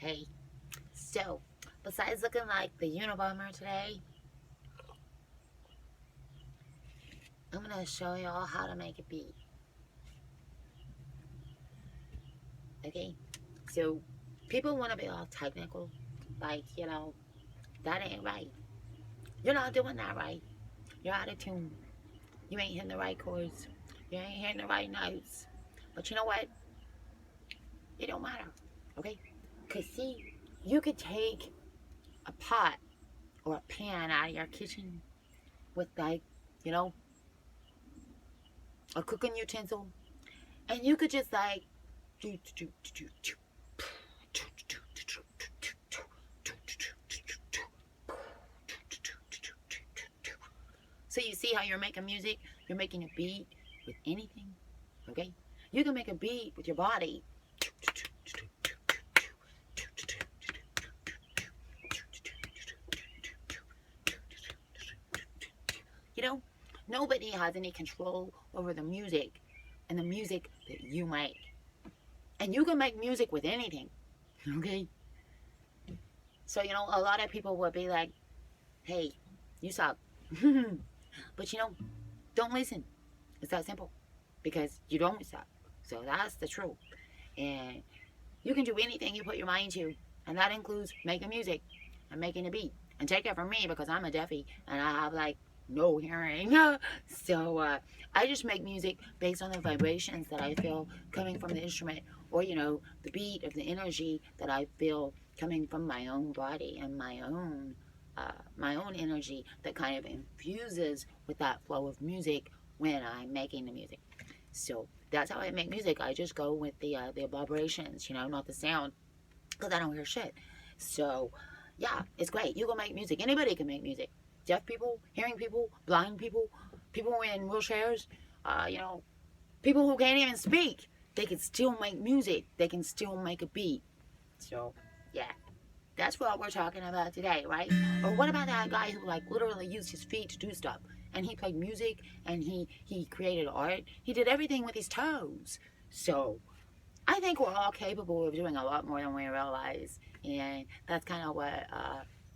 Hey, so besides looking like the Unabomber today, I'm gonna show y'all how to make a beat. Okay, so people want to be all technical, like that ain't right. You're not doing that right. You're out of tune. You ain't hitting the right chords. You ain't hitting the right notes. But you know what? It don't matter. Okay, cause see, you could take a pot or a pan out of your kitchen with like, you know, a cooking utensil, and you could just like so you see how you're making music? You're making a beat with anything, okay? You can make a beat with your body. You know, nobody has any control over the music and the music that you make. And you can make music with anything, okay? So, a lot of people would be like, hey, you suck. But, don't listen. It's that simple. Because you don't suck. So that's the truth. And you can do anything you put your mind to. And that includes making music and making a beat. And take it from me because I'm a deafie and I have like no hearing. So I just make music based on the vibrations that I feel coming from the instrument, or the beat of the energy that I feel coming from my own body and my own energy that kind of infuses with that flow of music when I'm making the music. So that's how I make music. I just go with the vibrations, not the sound, because I don't hear shit. So yeah, it's great. You can make music. Anybody can make music. Deaf people, hearing people, blind people, people in wheelchairs, people who can't even speak. They can still make music. They can still make a beat. So yeah, that's what we're talking about today, right? Or what about that guy who like literally used his feet to do stuff? And he played music and he created art. He did everything with his toes. So I think we're all capable of doing a lot more than we realize. And that's kind of what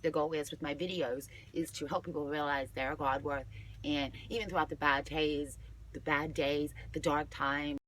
the goal is with my videos, is to help people realize their God worth. And even throughout the bad days, the dark times,